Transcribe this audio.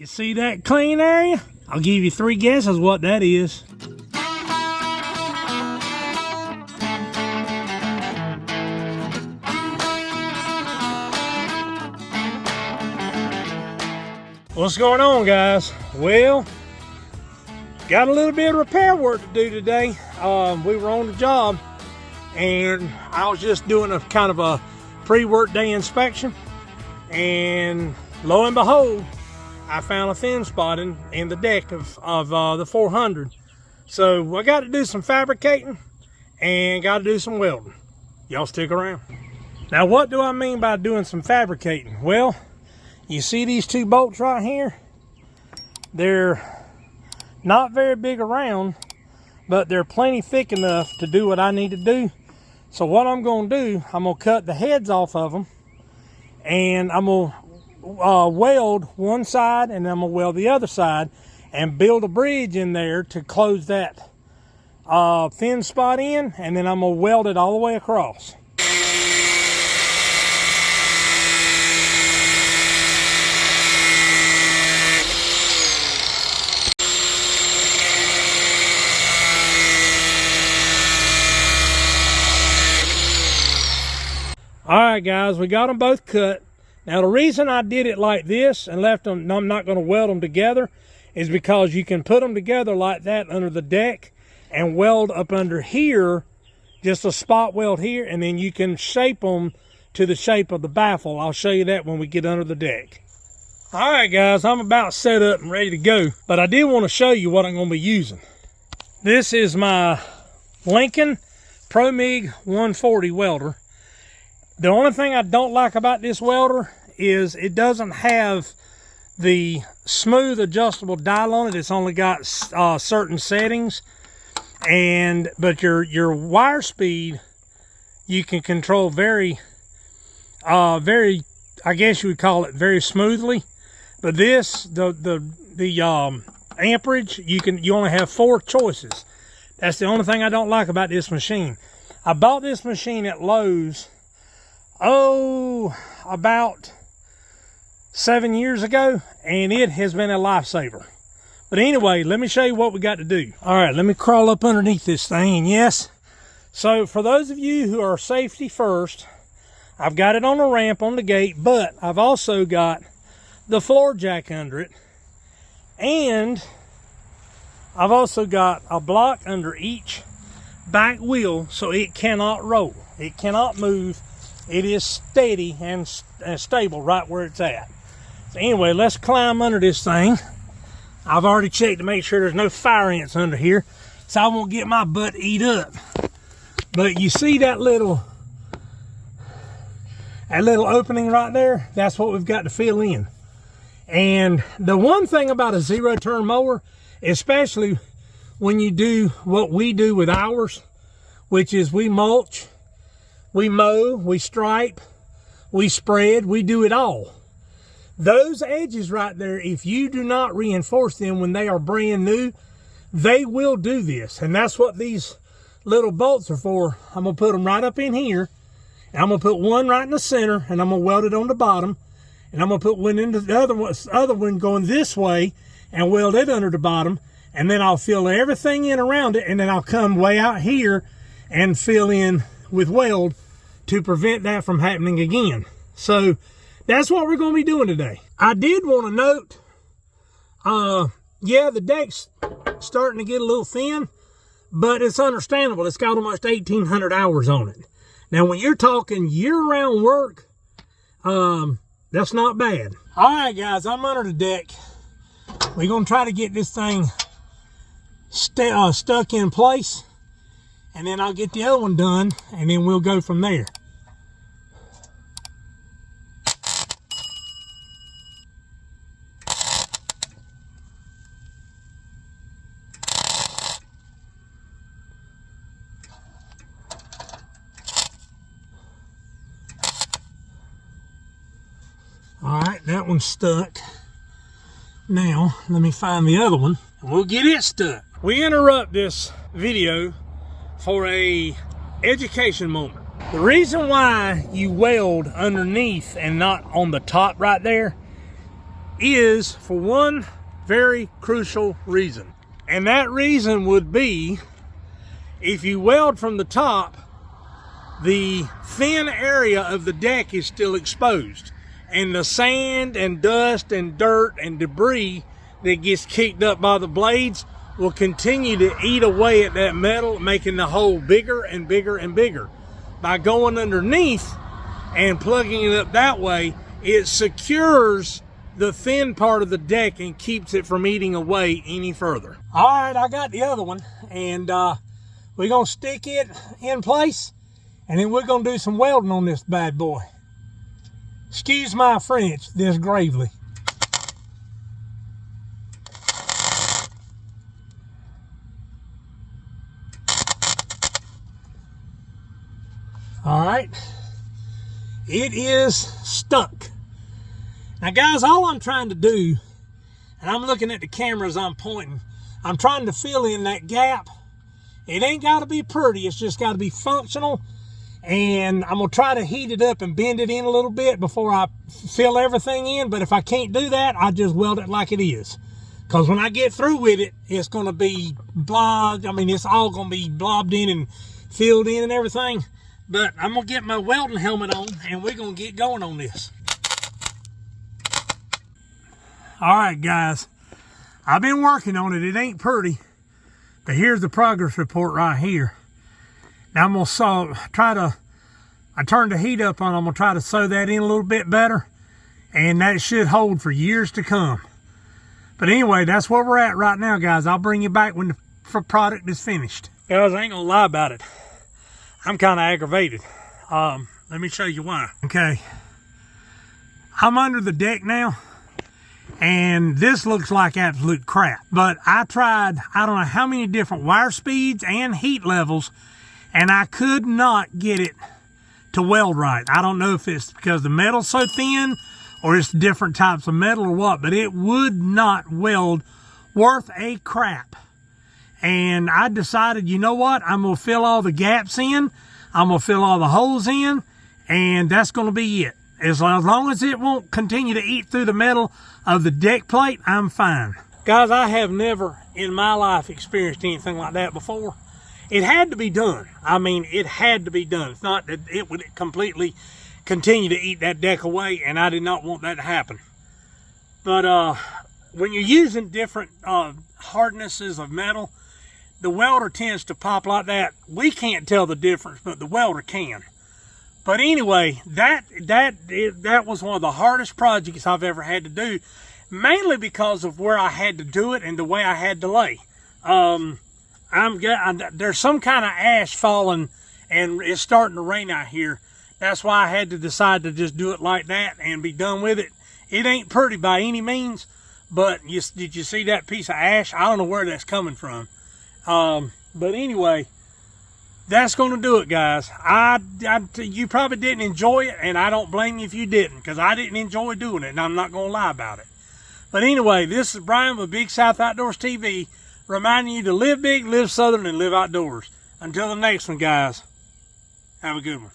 You see that clean area? I'll give you 3 guesses what that is. What's going on, guys? Well, got a little bit of repair work to do today. We were on the job and I was just doing a kind of a pre-work day inspection, and lo and behold, I found a thin spot in the deck of the 400. So I got to do some fabricating and got to do some welding. Y'all stick around. Now, what do I mean by doing some fabricating? Well, you see these 2 bolts right here? They're not very big around, but they're plenty thick enough to do what I need to do. So what I'm going to do, I'm going to cut the heads off of them, and I'm going to weld one side, and then I'm going to weld the other side, and build a bridge in there to close that thin spot in, and then I'm going to weld it all the way across. Alright guys, we got them both cut. Now the reason I did it like this and left them, I'm not going to weld them together, is because you can put them together like that under the deck and weld up under here, just a spot weld here, and then you can shape them to the shape of the baffle. I'll show you that when we get under the deck. Alright guys, I'm about set up and ready to go, but I did want to show you what I'm going to be using. This is my Lincoln Pro MIG 140 welder. The only thing I don't like about this welder is it doesn't have the smooth adjustable dial on it. It's only got certain settings, but your wire speed you can control very I guess you would call it very smoothly. But this, the amperage, you only have 4 choices. That's the only thing I don't like about this machine. I bought this machine at Lowe's about 7 years ago, and it has been a lifesaver. But anyway, let me show you what we got to do. All right, let me crawl up underneath this thing. And yes, so for those of you who are safety first, I've got it on a ramp on the gate, but I've also got the floor jack under it, and I've also got a block under each back wheel so it cannot roll. It cannot move. It is steady and stable right where it's at. So anyway, let's climb under this thing. I've already checked to make sure there's no fire ants under here, so I won't get my butt eat up. But you see that little opening right there? That's what we've got to fill in. And the one thing about a zero-turn mower, especially when you do what we do with ours, which is we mulch, we mow, we stripe, we spread, we do it all. Those edges right there, if you do not reinforce them when they are brand new, they will do this. And that's what these little bolts are for. I'm going to put them right up in here. And I'm going to put one right in the center, and I'm going to weld it on the bottom. And I'm going to put one into the other one going this way and weld it under the bottom. And then I'll fill everything in around it, and then I'll come way out here and fill in with weld to prevent that from happening again. So that's what we're going to be doing today. I did want to note, yeah, the deck's starting to get a little thin, but it's understandable. It's got almost 1,800 hours on it. Now, when you're talking year-round work, that's not bad. All right, guys, I'm under the deck. We're going to try to get this thing stuck in place, and then I'll get the other one done, and then we'll go from there. All right, that one's stuck. Now, let me find the other one, and we'll get it stuck. We interrupt this video for a education moment. The reason why you weld underneath and not on the top right there is for one very crucial reason. And that reason would be, if you weld from the top, the thin area of the deck is still exposed. And the sand and dust and dirt and debris that gets kicked up by the blades will continue to eat away at that metal, making the hole bigger and bigger and bigger. By going underneath and plugging it up that way, it secures the thin part of the deck and keeps it from eating away any further. All right, I got the other one, and we're gonna stick it in place, and then we're gonna do some welding on this bad boy. Excuse my French, this Gravely. All right, it is stuck. Now guys, all I'm trying to do, and I'm looking at the camera as I'm pointing, I'm trying to fill in that gap. It ain't gotta be pretty, it's just gotta be functional. And I'm gonna try to heat it up and bend it in a little bit before I fill everything in. But if I can't do that, I just weld it like it is. Because when I get through with it, it's gonna be blobbed. I mean, it's all gonna be blobbed in and filled in and everything. But I'm gonna get my welding helmet on and we're gonna get going on this. All right, guys, I've been working on it. It ain't pretty, but here's the progress report right here. Now I'm gonna I turned the heat up on, I'm gonna try to sew that in a little bit better, and that should hold for years to come. But anyway, that's where we're at right now, guys. I'll bring you back when the product is finished. Guys, I ain't gonna lie about it. I'm kind of aggravated. Let me show you why. Okay, I'm under the deck now, and this looks like absolute crap. But I tried, I don't know how many different wire speeds and heat levels, and I could not get it to weld right. I don't know if it's because the metal's so thin or it's different types of metal or what, but it would not weld worth a crap. And I decided, you know what? I'm gonna fill all the gaps in, I'm gonna fill all the holes in, and that's gonna be it. As long as it won't continue to eat through the metal of the deck plate, I'm fine. Guys, I have never in my life experienced anything like that before. It had to be done. I mean, it had to be done. It's not that it would completely continue to eat that deck away, and I did not want that to happen. But when you're using different hardnesses of metal, the welder tends to pop like that. We can't tell the difference, but the welder can. But anyway, that was one of the hardest projects I've ever had to do, mainly because of where I had to do it and the way I had to lay. There's some kind of ash falling, and it's starting to rain out here. That's why I had to decide to just do it like that and be done with it. It ain't pretty by any means, but did you see that piece of ash? I don't know where that's coming from. But anyway, that's going to do it, guys. You probably didn't enjoy it, and I don't blame you if you didn't, because I didn't enjoy doing it, and I'm not going to lie about it. But anyway, this is Brian with Big South Outdoors TV, reminding you to live big, live southern, and live outdoors. Until the next one, guys, have a good one.